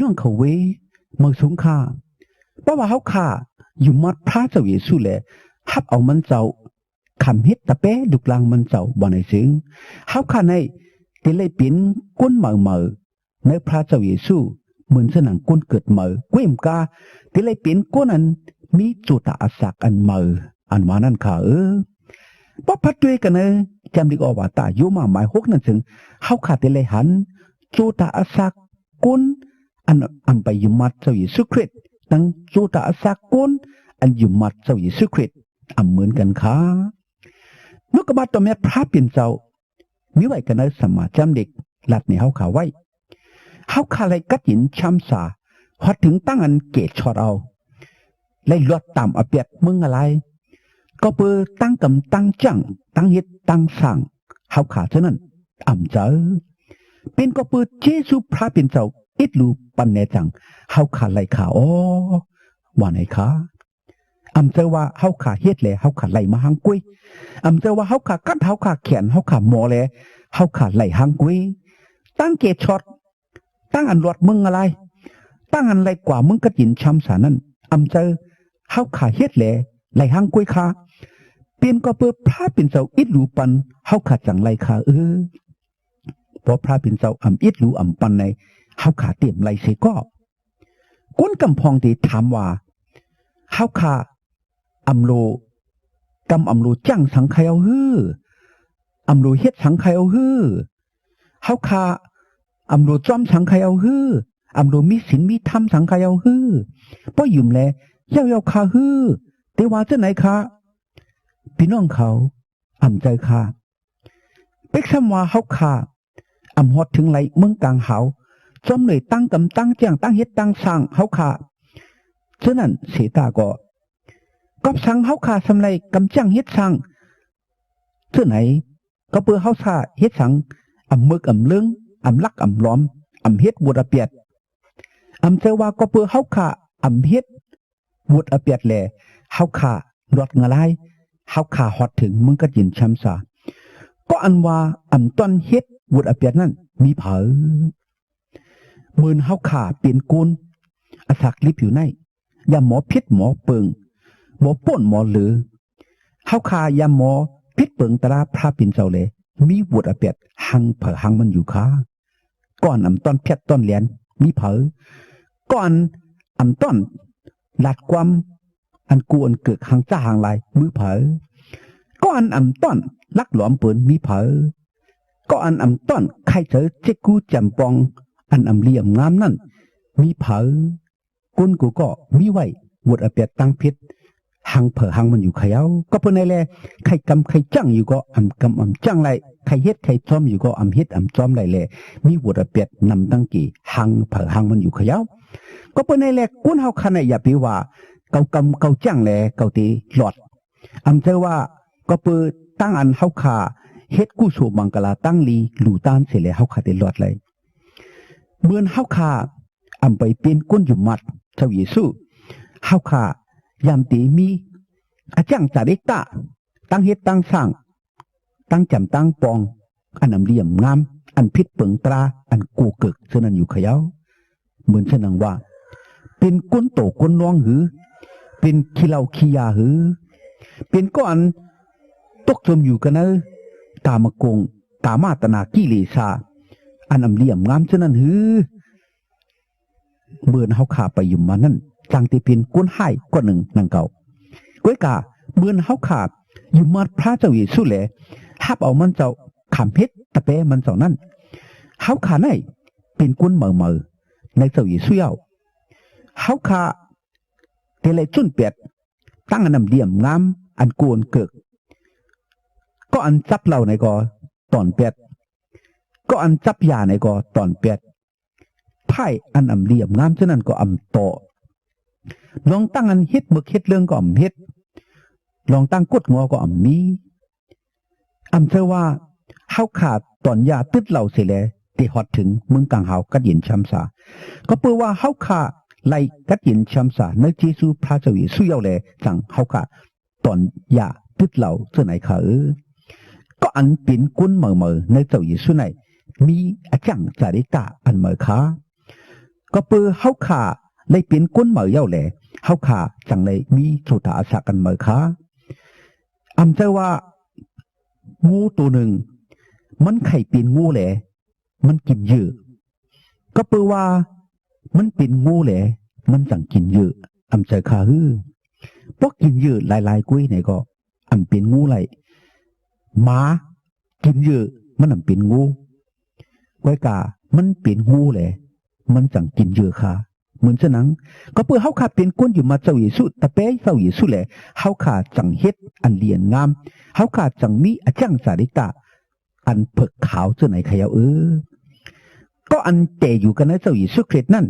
น้องเขาเวมือสูงค่าเพราะว่าเขาค่าอยู่มัดพระเจ้าเยซูแหละฮับเอามันเจ้าคำฮิตตะเป้ดุกลางมันเจ้าบ่ในสิงเขาค่าในที่เลยเป็นก้นเหม่อในพระเจ้าเยซูเหมือนสนังก้นเกิดเหม่อเว้มกาที่เลยเป็นก้นอันมีจุตอาศักอันเหม่ออันว่านั่นค่ะเพราะพัดด้วยกันเนอะจำดีกว่าตาโยมาหมาย6นั่นถึงเขาขาดเลยหันจุตอาศักก้นอันไปยุมัดเจ้าเยซูคริสต์ตั้งจุตอาศักก้นอันยุมัดเจ้าเยซูคริสต์เหมือนกันค่ะนุกบาตตัวแม่พระเป็นเจ้ามีไว้กันเนอะสมาจำเด็กหลัดในเขาขาไว้เขาขาเลยกัดหินช้ำสาพอถึงตั้งอันเกตชอดเอาเลยลวดต่ำอเปียดมึงอะไรก็เปิดตั้งกำตั้งจังตั้งเฮ็ดตั้งสั่งเขาขาเท่านั้นเจอเป็นก็เปิดเจสุพระเป็นเจ้าอิดลูปันเนจังเขาขาไหลขาว่าไหนขาเจอว่าเขาขาเฮ็ดเลยเขาขาไหลมาหังกุ้ยเจอว่าเขาขากัดเขาขาแขนเขาขาหมอเลยเขาขาไหลหังกุ้ยตั้งเกตช็อตตั้งอันรวดมึงอะไรตั้งอันไรกว่ามึงก็ยินช้ำสานั่นเจอเขาขาเฮ็ดเลยไหลหังกุ้ยขาเปลี่ยนก็เปิดพระเป็นเจ้าอิดลูปันเขาขาจังไรขาเพราะพระเป็นเจ้าอิดลูปันในเขาขาเตรียมไรเสก็ก้นกำพองที่ถามว่าเขาขาโลจังสังใครเอาโลเฮ็ดสังใครเอาเขาขาโลจอมสังใครเอาโลมีศีลมีธรรมสังใครเอาเพราะยุ่มแลเย้าขาแต่ว่าจะไหนคะพี่น้องเขาใจค่ะเป็กซ้ำว่าเขาขาฮอดถึงไหลเมืองกลางเขาจอมเลยตั้งกำตั้งแจ้งตั้งเฮ็ดตั้งสั่งเขาขาฉะนั้นเสตาก็สั่งเขาขาสำไรกำจ้างเฮ็ดสั่งเท่าไหนก็เปื่อเขาซาเฮ็ดสั่งมึกเลื้งลักล้อมเฮ็ดบุตรเปียดเจอว่าก็เปื่อเขาขาเฮ็ดบุตรเปียดแหล่เขาขารถงะไรเขาขาฮอดถึงมึงก็ยินช้ำสาก็อันว่าต้นเฮ็ดบุตรเปียดนั่นมีเผอมือนเขาขาเปลี่ยนกูลอาศักลิบอยู่ในยาหมอพิษหมอเปิงหมอป่นหมอหรือเขาขายาหมอพิษเปิงตราพระปิ่นเจ้าเลยมีบุตรเปียดหังเผอหังมันอยู่ขาก่อนต้นเพชรต้นเหรียญมีเผอก่อนต้นหลัดความกูเกิดหังจ้าหังลายมือเผอก่อนต้นลักหลอมปืนมีเผอก่อนต้นใครเจอเจ๊กูจำปองเหลี่ยมงามนั่นมีเผอกุนกูก็มีไว้บุตรเปียดตั้งพิษหังเผอหังมันอยู่เขย่าก็เพื่อในแลใครกำใครจังอยู่ก็กำจังไรใครเฮ็ดใครจอมอยู่ก็เฮ็ดจอมไรแลมีบุตรเปียดนำตั้งกี่หังเผอหังมันอยู่เขย่าก็เพื่อในแลกุนเฮาคันอย่าไปว่าเกาจังแลเกาตีหลอดเจอว่าก็เปิดตั้งอันเฮาขาเฮ็ดกู้สู่บังกลาตั้งลีหลู่ตานเสเลยเฮาขาได้หลอดเลยเมื่อเฮาขาไปเป็นก้นอยู่มัดเจ้าเยซูเฮาขายามตีมีอาจังจาริตาตั้งเฮ็ดตั้งสร้างตั้งจำตั้งปองเหลี่ยมงามพิษเปิงตรากูเกิกเสนันอยู่เขย่าเหมือนเสนังว่าเป็นก้นโตก้นน้องหือเป็นขี้เหล้าขี้ยาหือเป็นก้อนตกจมอยู่กันเนตามกงตามาตนากิเลสาเหลี่ยมงามเสนันหือเมื่อเฮาขาไปอยู่มานั่นจังที่เป็นก้นไห้ก้อนหนึ่งนางเก่าก้อยกาเมื่อเฮาขาอยู่มาพระเจ้าเยซูแหละฮับเอามันเจ้าขามเพชรตะเปมันเจ้านั่นเฮาขาในเป็นก้นเหม่อในเจ้าเยซูเฮาขาเทเลจุนเปียดตั้งเหลี่ยมงามโกนเกิกก็จับเหล่าในก็ตอนเปียดก็จับยาในก็ตอนเปียดไพ่เหลี่ยมงามฉะนั้นก็โตลองตั้งเฮ็ดมึกเฮ็ดเรื่องก็เฮ็ดลองตั้งกดงอก็มีเชื่อว่าเฮาขาดตอนยาตึดเหล่าเสียแล้วที่ฮอดถึงเมืองกลางเฮากัดยินช้ำสาก็เปื่อว่าเฮาขาไล่กัดยินช้ำสาในเจซูพระเจ้าเยซูแลสั่งเฮาขาตอนยาตึดเหล่าเสื้อไหนขาก็เป็นกุนเหม่อในเจ้าเยซูไหนมีอาจังจาริตาเหม่อขา ก็เปือเฮาขาเลยเป็นก้นเหมยเย้าแหล่เฮาขาจังเลยมีโสตอาสากันเหมยขาอำเจอว่างูตัวหนึ่งมันไข่เป็นงูแหล่มันกินเยอะก็เปือว่ามันเป็นงูแหล่มันจังกินเยอะอำเจอขาฮือพวกกินเยอะหลายๆกุ้ยไหนก็อำเป็นงูไหลหมากินเยอะมันอำเป็นงูก้อยกามันเป็นงูแหละมันจังกินเยอะค่ะเหมือนฉะนั้นก็เพื่อเฮาขาเป็นก้นอยู่มาเจ้าเยซูตะเป้เจ้าเยซูแหละเฮาขาจังเฮ็ดอันเลียนงามเฮาขาจังมีอจังสาริตาอันเพิกขาวเจ้าไหนขยาวก็อันแต่อยู่กันนะเจ้าเยซูคริสต์นั่น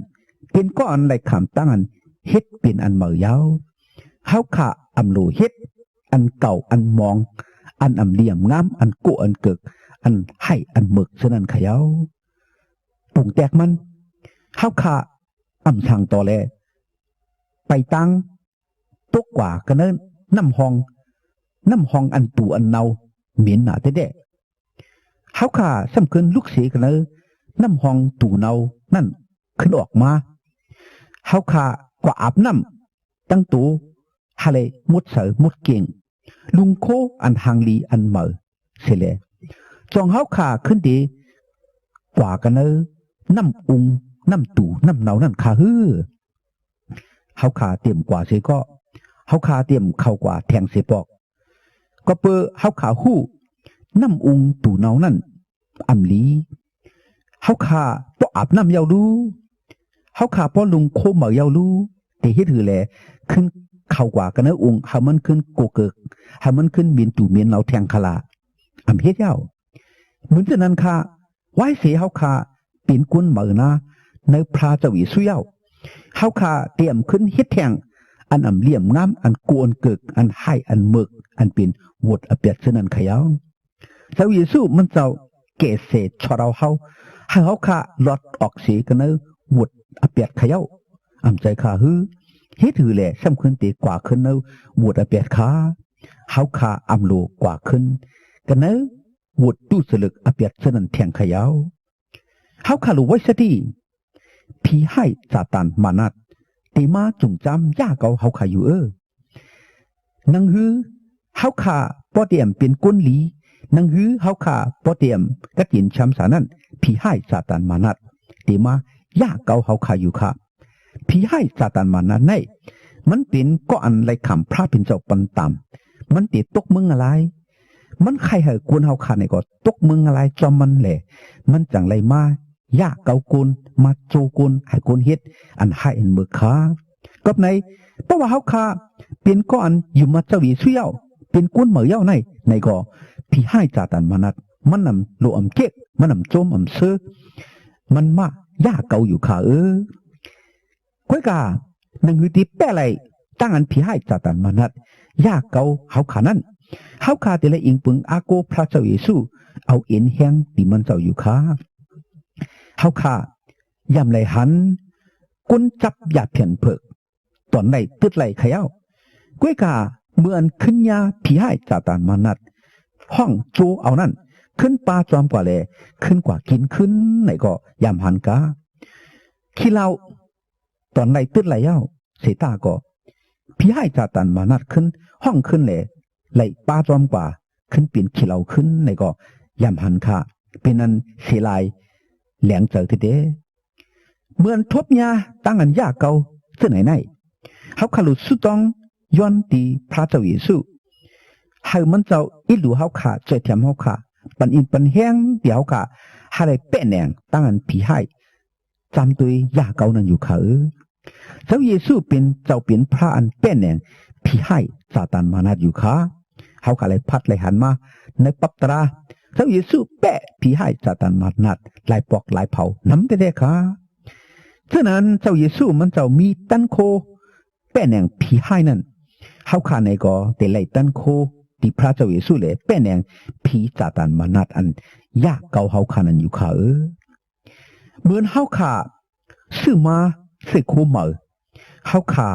เป็นก็อันไรขามตั้งอันเฮ็ดเป็นอันเหมายาวเฮาขาอำโลเฮ็ดอันเก่าอันมองอันอำเลี่ยมงามอันโกอันเกิกอันให้อันหมึกฉะนั้นขยาวปุ่งแตกมันเฮาขาอำทางต่อแลไปตั้งตกกว่ากันเนินน้ำห้องอันตูอันเนาเหม็นหนาแต่เด้เฮาขาสำคัญลูกเสียกันเนน้ำห้องตูเนานั่นขึ้นออกมาเฮาขากว่าอาบน้ำตั้งตูฮาเลมุดเสือมุดเก่งลุงโคอันหางลีอันเหมอเสเลจองเฮาขาขึ้นดีกว่ากันเนน้ำอุงน้ำตู่น้ำเนานั่นขาฮือเฮาขาเตรียมกว่าเสก็เฮาขาเตรียมเข้ากว่าแทงเสปอกก็เปอเฮาขาหู้น้ำอุงตู่เนานั่นอำลีเฮาขาปออาบน้ำยาวดูเฮาขาปอลุงโคเหมายาวดูแต่เฮ็ดหือแลขึ้นเข้ากว่ากันเนอุงหามันขึ้นโกเกิกหามันขึ้นเมียนตู่เมียนเนาแทงคลาอำเฮ็ดยาวเหมือนฉะนั้นค่ะไว้เสียเฮาขาเป็นกุนเหมอนะในพระเจ้าเยซูเย้าเฮาขาเตรียมขึ้นเฮ็ดแทงอันอำเลี่ยมงามอันโกนเกิกอันให้อันหมึกอันเป็นวดอเปียดฉะนั้นขยาวเจ้าเยซูมันเจ้าเกษตรชเราเฮาให้เฮาขาลดออกเสียกันเนวดอเปียดขยาวอำใจขาฮือเฮ็ดหือแหละสำคัญตีกว่าขึ้นเนวดอเปียดขาเฮาขาอำโลกว่าขึ้นกันเนวดตู้สลึกอเปียดฉะนั้นแทงขยาวเฮาขารู้ไว้ซะดีผีให้ซาตานมานัดตีมาจุงจำยาเกาเฮาขาอยู่นังฮือเฮาขาปอเตียมเป็นก้นหลีนังฮือเฮาขาปอเตียมกะกินช้ำสานั้นผีให้ซาตานมานัดตีมายาเกาเฮาขาอยู่ค่ะผีให้ซาตานมานัดในมันเป็นก็อันไรคำพระเป็นเจ้าปันตามมันติดตกมึงอะไรมันใครเหกวนเฮาขาในก็ตกมึงอะไรจอมมันแหละมันจังไรมายาเกากุนมาโจกุนให้กุนเฮ็ดอันให้อันมือขากับในเพราะว่าเฮาขาเป็นก็อันอยู่มาเจ้าวิสุยาวเป็นกุนเหมยเย้าในก็พี่ให้ซาตานมานัดมันนำโลอำเก็กมันนำโจมอำเซอมันมายาเกาอยู่ขาก้อยกานังหือติแปะไรตั้งอันพี่ให้ซาตานมานัดยาเกาเฮาขานั้นเฮาขาแต่ละอิงปึงอาโกพระเจ้าเยซูเอาเอ็นแห้งที่มันเจ้าอยู่ขาเฮาขายำไหลหันกุนจับยาเพียนเพิกตอนไหนตึดไหลขยาวก้วยกาเมื่ออันขึ้นยาผีให้ซาตานมานัดห้องโจเอานั่นขึ้นปลาจอมกว่าแลขึ้นกว่ากินขึ้นไหนก็ยำหันกาขี้เหล้าตอนไหนตึดไหลยาวเสตาก็ผีให้ซาตานมานัดขึ้นห้องขึ้นแหล่ไหลปลาจอมกว่าขึ้นเปลี่ยนขี้เหล้าขึ้นไหนก็ยำหันกาเป็นอันเสลายแหลงเจอทีเดเมื่อทบยาตั้งอันยาเก่าเส้นไหนเขาขลุสุดต้องย้อนตีพระเจ้าเยซูให้มันเจ้าอิหลูเขาขาใจเทียมเขาขาปันอินปันแห้งเดี๋ยวขาให้ได้เป็ดแหนงตั้งอันผีให้จำตัวยาเก่านั้นอยู่ขาเจ้าเยซูเป็นเจ้าเป็นพระอันเป็ดแหนงผีให้ซาตานมานัดอยู่ขาเขาขาเลยพัดเลยหันมาในปับตราเจ้าเยซูแปะผีให้ซาตานมานัดลายปอกลายเผาน้ำได้ค่ะฉะนั้นเจ้าเยซูมันเจ้ามีตันโคแปะแหนงผีให้นั่นเฮาขาในก็แต่ไล่ตันโคที่พระเจ้าเยซูเลยแปะแหนงผีซาตานมานัดอันยากเก่าเฮาขานั้นอยู่ค่ะเหมือนเฮาขาซื้อมาซื้อโคเหมอเฮาขา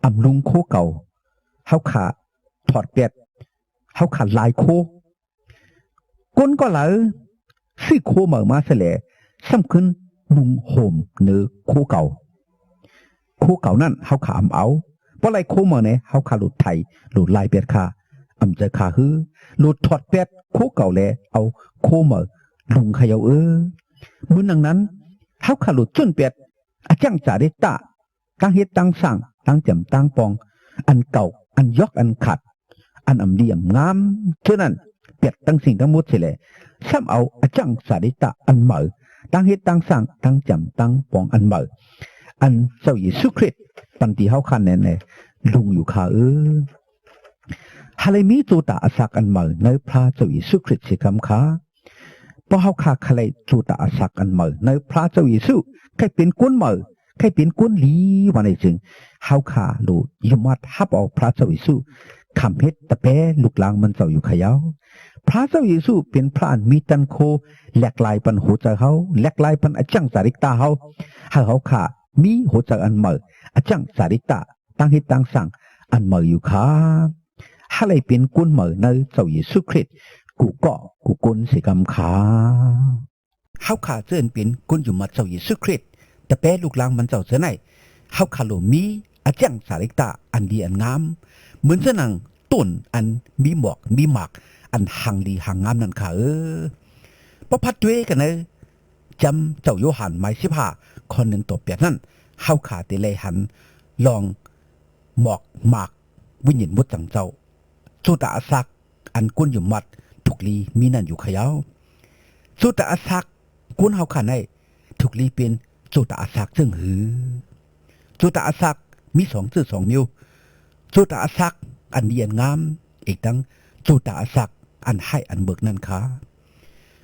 อำลุงโคเก่าเฮาขาถอดเป็ดเฮาขาลายโคก้นก็เหลอซื้อโคเหมอมาเสลสำคัญ ลุงโฮมเนื้อคู่เก่าคู่เก่านั่นเฮาขาอำเอาเพราะไรคู่มาเนี่ยเฮาขาหลุดไทยหลุดลายเป็ดขาอำจะขาฮือหลุดถอดเป็ดคู่เก่าแลเอาคู่มาลุงขยาวมื้อนังนั้นเฮาขาหลุดจุนเป็ดอาจังจ่าได้ตาตั้งเฮ็ดตั้งสั่งตั้งแจ่มตั้งปองอันเก่าอันยอกอันขัดอันอำดีอำงามเท่านั้นเป็ดตั้งสิ่งทั้งหมดสิแลซ้ำเอาอาจังจ่าได้ตาอันเหมอตั้งเฮ็ดตั้งสั่งตั้งแจ่มตั้งปองอันเหมออันเจ้าเยซูคริสต์ปันที่เฮาคันแน่ๆลุงอยู่ขาฮาเลมีตัวตาอาศักอันเหมอในพระเจ้าเยซูคริสต์สิคำขาเพราะเฮาขาคะเลตัวตาอาศักอันเหมอในพระเจ้าเยซูใครเป็นกุนเหมอใครเป็นกุนลีวันนี้จึงเฮาขาลูยมัดฮับเอาพระเจ้าเยซูคำเฮ็ดตะเปลูกหลางมันเจ้าอยู่ขยาวพระเจ้าเยซูเป็นพระอันมีตันโคแหลกลายปันหัวใจเฮาแหลกลายปันอจังสาริกตาเฮาเฮาขามีหัวใจอันเหมออาจังสาริตาตั้งให้ตั้งสั่งอันเหมออยู่ค่ะฮาเลยเป็นกุนเหมอในเจ้าเยซูคริสต์กูก็กูกุนสิกำขาเฮาขาเจินเป็นกุนอยู่มาเจ้าเยซูคริสต์แต่แปลูกหลางมันเจ้าเสไหนเฮาขาโลมีอาจังสาริตาอันดีอันงามเหมือนเสนังต้นอันมีหมอกมีหมากอันหังดีหังงามนั่นค่ะประพัดด้วยกันเลยจำเจ้าโยหันไม้15คนหนึ่งตัวเปียกนั่นเฮาขาติเลยหันลองหมอกหมากวิญญาณมุดจังเจ้าสุตาสักอันกุนอยู่มัดทุกลีมีนั่นอยู่ขยาวสุตาสักกุนเฮาขาในทุกลีเป็นสุตาสักซึ่งหือสุตาสักมี2ชื่อ2นิ้วสุตาสักอันเดียนงามอีกทั้งสุตาสักอันให้อันเบิกนั่นค่ะ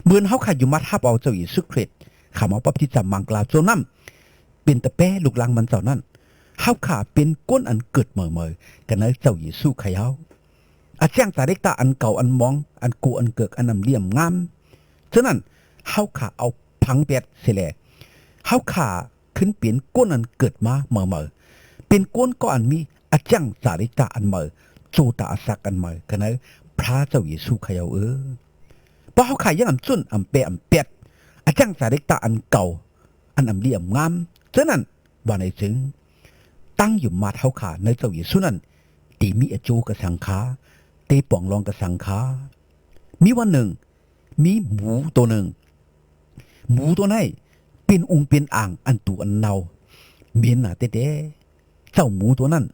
เหมือนเฮาขาอยู่มัดฮับเอาเจ้าเยซูคริสต์ข้ามาปั๊บที่จำมังกลาโจน้ำเป็นตะแป้ลูกหลางมันเจ้านั้นเฮาขาเป็นก้นอันเกิดเมื่อกันในเจ้าเยซูขยาวอาเจียงตาเด็กตาอันเก่าอันมองอันกูอันเกิดอันนำเลี่ยมงามฉะนั้นเฮาขาเอาพังเป็ดเสแลเฮาขาขึ้นเป็นก้นอันเกิดมาเมื่อเป็นก้นก็อันมีอาเจียงตาเด็กตาอันเมื่อโจตาสักอันเมื่อกันในพระเจ้าเยซูขยาวเพราะเฮาขายังอำจุนอำเปอำเป็ดอาจังสาริกตาอันเก่าอันอำเลี่ยมงามฉะนั้นว่าในจึงตั้งอยู่มาเท่าขาในเจ้าเยซูนั้นตีมีอโจกสังขาเตป่องรองกสังขามีวันหนึ่งมีหมูตัวหนึ่งหมูตัวนั้นเป็นองค์เป็นอ่างอันตูอันเนาเมียนหนาเต้เจ้าหมูตัวนั้น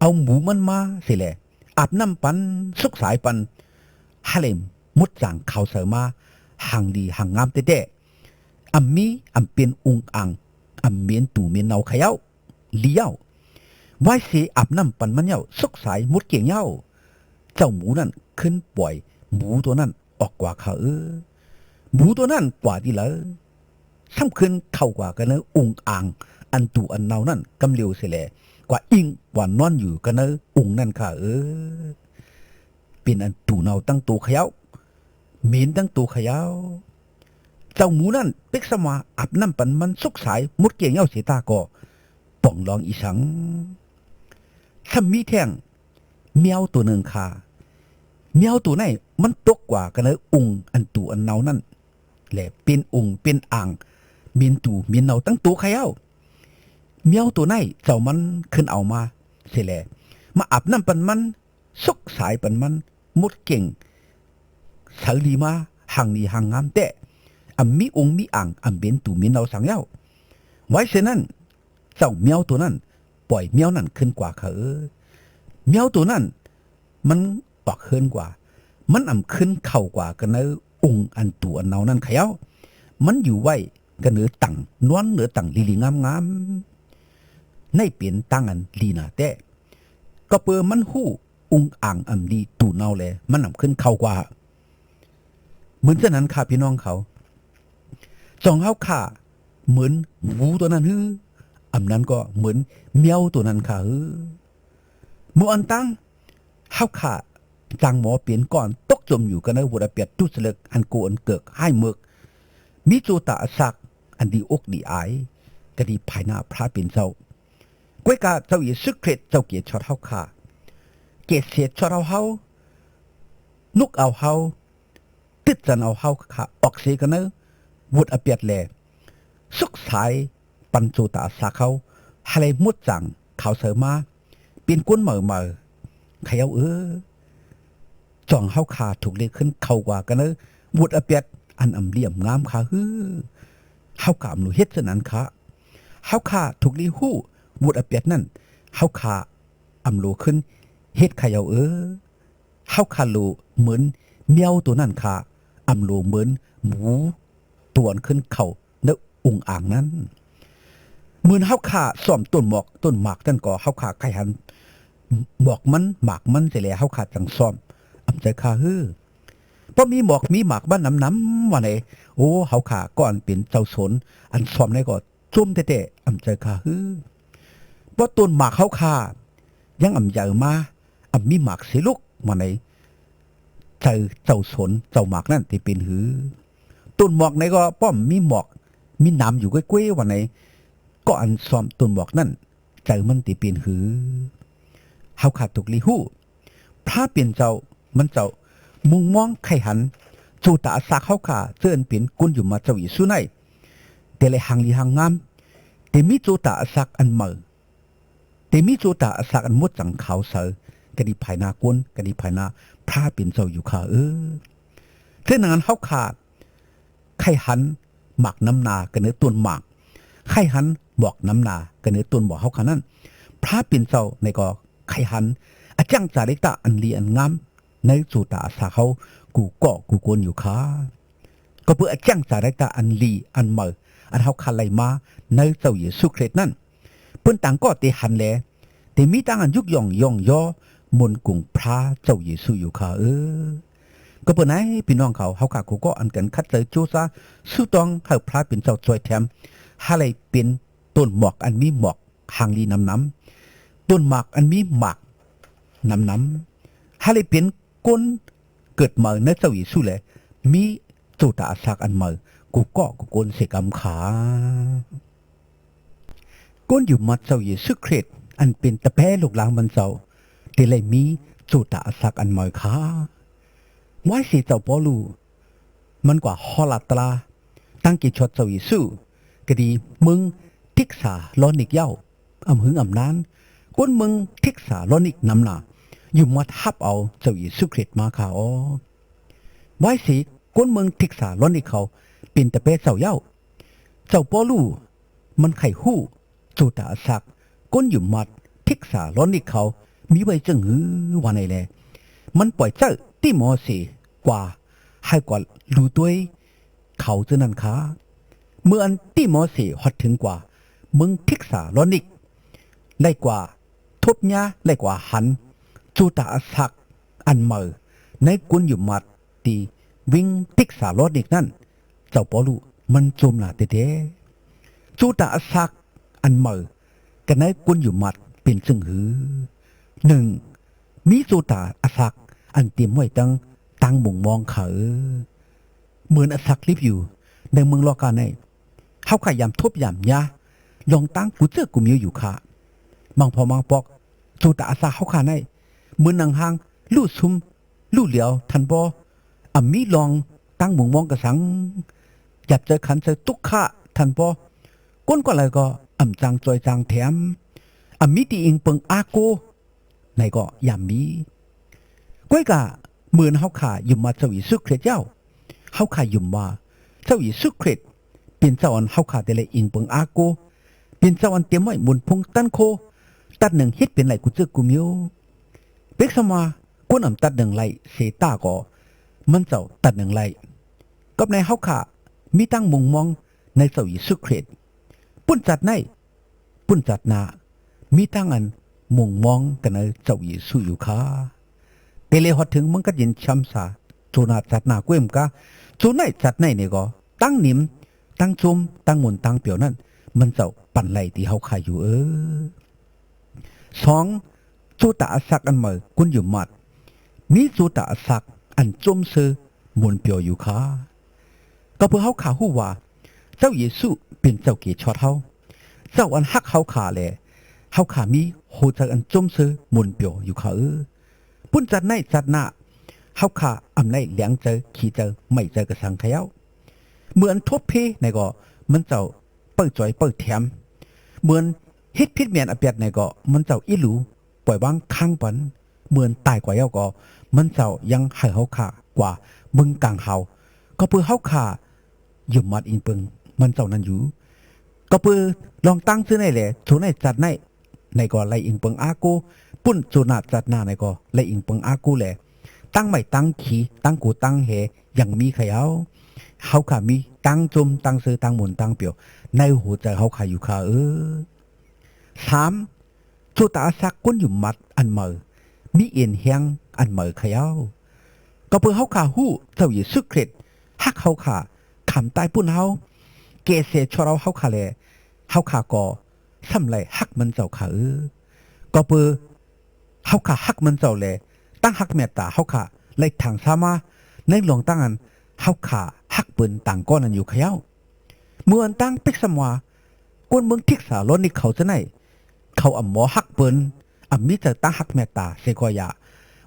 เอาหมูมันมาเสียแหละอาบน้ำปันสุกสายปันฮาเลมมุดจางข่าวเสมาห่างดีห่างงามเต้อัมมีอัมเป็นองค์อ่างอัมเมียนตู่เมียนเนาขยาวเลี้ยวไว้เสียอาบน้ำปันมันเย้าสุกสายมุดเกี่ยงเย้าเจ้าหมูนั่นขึ้นปล่อยหมูตัวนั้นออกกว่าเขาหมูตัวนั้นกว่าที่เลยซ้ำขึ้นเข้ากว่ากันเนอองค์อ่างอันตู่อันเนานั่นกำเลียวเสียแหละกว่าอิงกว่านอนอยู่กันเนอองค์นั่นค่ะเป็นอันตู่เนาตั้งตัวขยาวเมียนตั้งตัวขยาวเจ้าหมูนั่นเป็กสมาอาบน้ำปันมันสุกสายมุดเกี่ยงเย้าเสียตาก็ป่องลองอีสังซ้ำมีแท่งแมวตัวหนึ่งค่ะแมวตัวไหนมันตกกว่ากันเลยองค์อันตู่อันเนานั่นแหละเป็นองค์เป็นอ่างเมียนตู่เมียนเนาตั้งตัวขยาวแมวตัวไหนเจ้ามันขึ้นเอามาเสียแหละมาอาบน้ำปันมันสุกสายปันมันมุดเก่งสาลีมาห่างดีห่างงามแต่มีองค์มีอ่างเมียนตู่เมียนเนาสังเย้าไว้เช่นนั้นเจ้าแมวตัวนั้นปล่อยแมวนั้นขึ้นกว่าเขาแมวตัวนั้นมันออกเฮินกว่ามันขึ้นเข้ากว่ากันเนอองค์อันตัวอันเนานั่นเขย่ามันอยู่ไว้กันเนือตังนวลเนือตังลีงามในเปลี่ยนตั้งอันลีนาแต่ก็เปิดมันหู้องค์อ่างดีตู่เนาเลยมันขึ้นเข้ากว่าเหมือนฉะนั้นค่ะพี่น้องเขาจองเฮาค่ะเหมือนหมูตัวนั้นนั้นก็เหมือนแมวตัวนั้นค่ะหมูอันตั้งเฮาค่ะจังหมอเปลี่ยนก่อนตกจมอยู่กันในวัวเปียดทุสเล็กอันโกอันเกิกให้เมือกมีโจตาสักอันดีอกดีอายก็ดีภายหน้าพระเป็นเจ้ากวยกาเจ้าเยซูคริสต์เจ้าเกียรติชอดเฮาค่ะเกียรติเสียชอดเฮานุกเอาเฮาติดจันเอาเฮาค่ะออกเสียกันเนอวุดอเปียดแล สุขสายปัญจุตาสาเขาอะไรมุดจังเขาเสมาเป็นก้นเหม่อขยเอาจ่องเฮาขาถูกเรียกขึ้นเข้ากว่ากันเนอะวุดอเปียดอันอำเลี่ยมงามขาเฮากามรู้เฮ็ดซะนั้นค่ะเฮาขาถูกลีฮู้วุดอเปียดนั่นเฮาขาอำรู้ขึ้นเฮ็ดขยเอาเฮาขารู้เหมือนแมวตัวนั้นค่ะอำรู้เหมือนหมูตัวขึ้นเข้าในองค์อ่างนั้นเหมือนเฮาขาซ่อมต้นหมากนั่นก็เฮาขาไข่หันหมากมันเสิแลเฮาขาจังซ่อมอำใจขาพอมีหมอกมีหมากบ้านน้ำว่าไหนโอ้เฮาขาก่อนเป็นเจ้าสนอันซ่อมได้ก็จุ่มเตะอำใจขาพอต้นหมากเฮาขายังอำใหญ่มาอำมีหมากสิลุกว่าไหนเจ้าสนเจ้าหมากนั่นที่เป็นต้นหมอกไหนก็ป้อมมีหมอกมีน้ำอยู่ก้วยๆว่าไหนก็อันซ่อมต้นหมอกนั่นใจมันที่เป็นเฮาขาถูกลีฮู้พระเป็นเจ้ามันเจ้ามุงมองไข่หันจูตาสักเฮาขาเจิ้นเป็นกุนอยู่มาเจ้าอีสุนัยแต่เลยหังลีหังงามแต่มีจูตาสักอันเหม่อแต่มีจูตาสักอันมดจังขาวเสือกะดีภายนากวนกะดีภายนาพระเป็นเจ้าอยู่ขาเท่านั้นเฮาขาไข่หันหมักน้ำนากันเนื้อต้นหมากไข่หันบอกน้ำนากันเนื้อต้นบอกเฮาขานั้นพระเป็นเจ้าในก็ไข่หันอาจังจาริตาอันลีอันงามในจูตาสาเขากูกวนอยู่ค่ะก็เพื่อแจ้งสารตาอันลีอันเมออันเฮาคันไหลมาในเจ้าเยซูคริสต์นั่นเพิ่นต่างก็เตหันแลแต่มีต่างอันยุกย่องย่อมนกุงพระเจ้าเยซูอยู่ค่ะก็เพื่อไหนพี่น้องเขาเฮาขากูก็อันกันคัดเจอโจซาสู้ต้องให้พระเป็นเจ้าช่วยแถมหาไหลเป็นต้นหมอกอันมีหมอกหางลีน้ำต้นหมากอันมีหมากน้ำหาไหลเป็นก้นเกิดมาในเจ้าเยซูเลยมีจูตาสักอันมากูกนเสกำขาก้นอยู่มัดเจ้าเยซูคริสต์อันเป็นตะแพร่ลูกหลางมันเจ้าแต่เลยมีจูตาสักอันมาขาไว้สิเจ้าปอลูมันกว่าฮอลาตราตั้งกิจชดเจ้าเยซูก็ดีมึงทิกษาล้อนิกเย้าอำหึงอำนานก้นมึงทิกษาล้อนิกน้ำหนาอยู่มาทับเอาเจ้าเยซูคริสต์มาค่ะไว้สิก้นเมืองทิกษาล้อนอีเขาเป็นแต่เป้เจ้าเย้าเจ้าปอลู่มันไข่หู้จูตาสักก้นอยู่มัดทิกษาล้อนอีเขามีไว้จังวันไหนแลมันปล่อยเจ้าที่มอสีกว่าให้กว่ารู้ด้วยเขาจะนั่นค่ะเมื่ออันที่มอสีฮอดถึงกว่ามึงทิกษาล้อนอีกไล่กว่าทบยาไล่กว่าหันจูตาสักอันเมอในกุนอยู่มัดตีวิ่งติกสารถอีกนั่นเจ้าปอลูมันจมหนาเตจูตาสักอันเมอกันในกุนอยู่มัดเป็นซึ่งหนึ่งมีจูตาสักอันเตรียมไว้ตั้งบ่งมองเขาเหมือนสักลิบอยู่ในเมืองลอกาในเขาขยำทบยำยาลองตั้งกูเจอกูมีอยู่ค่ะมังพอมังปอกจูตาสักเขาขาในเหมือนนางหางลู่ซุ่มลู่เหลียวทันบอมีลองตั้งมุงมองกระสังหยับเจอขันเจอตุกขะทันบก้นก็อะไรก็จังจอยจังแถมมีตีอิงเปิงอาโกในก็ยามมีก้อยกะเหมือนเฮาขายุ่มมาเจ้าอีสุคริสเจ้าเฮาขายุ่มว่าเจ้าอีสุคริสเป็นเจ้าอันเฮาขาแต่ละอิงเปิงอาโกเป็นเจ้าอันเตรียมไว้มุนพงตันโคตัดหนึ่งเฮ็ดเป็นไหลกูเจอกูมิวเป็กสมาก้นตัดหนึ่งไหลเสตาก็มันเจ้าตัดหนึ่งไหลกับในเฮาขามีตั้งมุงมองในเจ้าเยซูคริสต์ปุ่นจัดนามีตั้งอันมุงมองกันในเจ้าเยซูอยู่ค่ะเตเลฮอดถึงมันก็ยินช้ำสาจูนาจัดนาก้มกะจูไหนจัดไหนเนี่ยก็ตั้งนิมตั้งจุมตั้งมุนตั้งเปียวนั่นมันเจ้าปั่นไหลที่เฮาขาอยู่สองจูตาสักอันเมื่อกุนอยู่มัดมีจูตาสักอันจมซื้อมนเปียวอยู่ค่ะก็เพื่อเฮาขาหู้ว่าเจ้าเยซูเป็นเจ้าเกชอดเฮาเจ้าอันฮักเฮาขาแลเฮาขามีโหจักอันจมซื้อมนเปียวอยู่ค่ะปุ่นจัดในจัดหน้าเฮาขาอำในเลี้ยงเจอขี่เจอไม่เจอกระสังเขย่าเมื่ออันทบเพในก็มันเจ้า เปิดจ่อยเปิดแถมเหมือนเฮ็ดพิษเมียนอเปียดในก็มันเจ้าอีหลูปล่อยวางข้างปันเหมือนตายกว่าเย้าก็มันเจ้ายังให้เฮาขากว่ามึงกลางเฮาก็เพื่อเฮาขาอยู่มัดอินเปิงมันเจ้านั้นอยู่ก็เพื่อลองตั้งซื้อในแหละโซในจัดในก็ไล่อิงเปิงอากูปุ่นโซนาจัดหน้าในก็ไล่อิงเปิงอากูแหละตั้งไม่ตั้งขีตั้งกูตั้งเฮยังมีใครเฮาขามีตั้งจุมตั้งซื้อตั้งหมุนตั้งเปียวในหัวใจเฮาขาอยู่ขา3จุตาสักก้นอยู่มัดอันเมอมีเอียนเฮียงอันเมอเขย่าก็เพื่อเฮาขาหู้เจ้าอยู่สุเครตฮักเฮาขาขำตายปุ่นเฮาเกเสชเราเฮาขาแลเฮาขาก็สำไรฮักมันเจ้าขาก็เพื่อเฮาขาฮักมันเจ้าแลตั้งฮักเมตตาเฮาขาไล่ทางสามาในหลวงตั้งอันเฮาขาฮักปืนต่างก้อนอันอยู่เขย่าเมื่ออันตั้งเป็กสมัวกวนเมืองทิกษาล้นนี่เขาจะไหนเขาอ่ำหมอฮักเปิ้นอ่ำมิจะตั้งฮักแม่ตาเสกอยา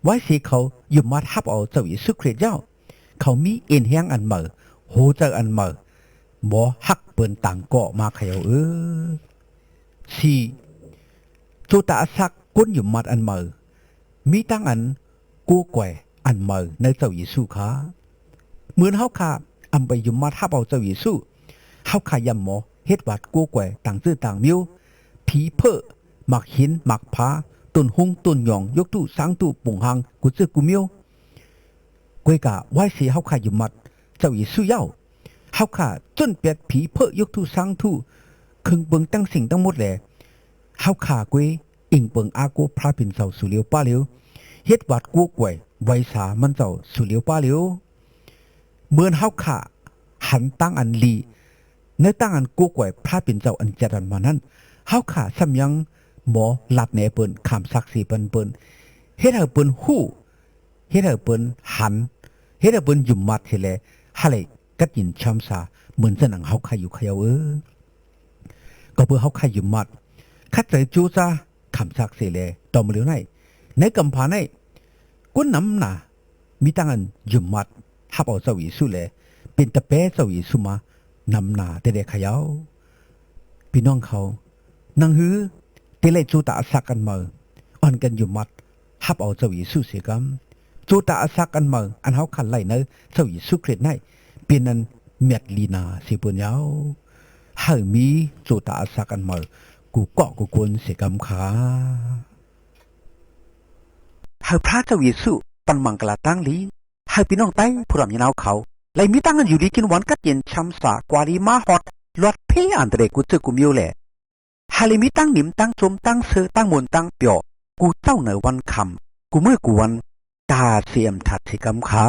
ไว้สิเขาอยู่มาทับเอาเจ้าอิสุเครตเจ้าเขามีเอ็นแห้งอันเมอโหเจออันเมอหมอฮักเปิ้นต่างเกาะมาเขย่า4จุตาสักก้นอยู่มัดอันเมอมีตั้งอันกู้แกวอันเมอในเจ้าอิสุขาเหมือนเฮาขาอ่ำไปอยู่มาทับเอาเจ้าอิสุเฮาขายำหมอเฮ็ดวัดกู้แกวต่างซื่อต่างมิวผีเพ้อหมักหินหมักผาต้นหงต้นหยองยกตู้สังตู้ปุ่งหังกูเจอกูมิวกวยกะไว้สิเฮาขาอยู่มัดเจ้าอีสู้เย้าเฮาขาจนเปียดผีเพ้อยกตู้สังตู้คึงเบิงตั้งสิ่งทั้งหมดแหละเฮาขากวยอิงเบิงอากูพระปิ่นเจ้าสุเลียวป้าเลียวเฮ็ดวัดกู้กวยไว้สามันเจ้าสุเลียวป้าเลียวเหมือนเฮาขาหันตั้งอันลีในตั้งอันกู้กวยพระปิ่นเจ้าอันเจริญมานั้นเฮาขาซ้ำยังหมอลัดแหนเปิ้นคำศักดิ์สิทธิ์เปิ้นเฮ็ดให้เปิ้นฮู้เฮ็ดให้เปิ้นหันเฮ็ดให้เปิ้นยุ่มมัดเฮ็ดแลหะเลยกัดยินช้ำซาเหมือนจะหนังเฮาขายอยู่ขยาวก็เพื่อเฮาขายยุ่มมัดคัดใจจูซาคำศักดิ์สิทธิ์แลตอมเหลียวในกำพาในกุนนำน่ะมีตั้งอันยุ่มมัดฮับเอาเจ้าอีสุแลเป็นตะเปเจ้าอีสุมานำหน้าแต่เด็กขยาวพี่น้องเขานังฮือเตเลจูตาสักกันมาอันกันอยู่มัดฮับเอาเจ้าอิสุเสียกำจูตาสักกันมาอันเขาขันไล่เนอเจ้าอิสุเครตไนเป็นอันเม็ดลีนาสิปุญญาหามีจูตาสักกันมากูเกาะกูกวนเสียกำขาหาพระเจ้าอิสุปันมังกลาตั้งลีหาพี่น้องไต้ผู้รำยินเอาเขาไล่มีตั้งกันอยู่ดีกินวันกัดเย็นช้ำสากวารีมาฮอดลอดเพียอันเดรกูเจอกูมิวแหละฮาเลมีตั้งหนิมตั้งจมตั้งเสือตั้งมนตั้งเปียวกูเจ้าเหนือวันคำกูเมื่อกูวันตาเสียมถัดสิกำขา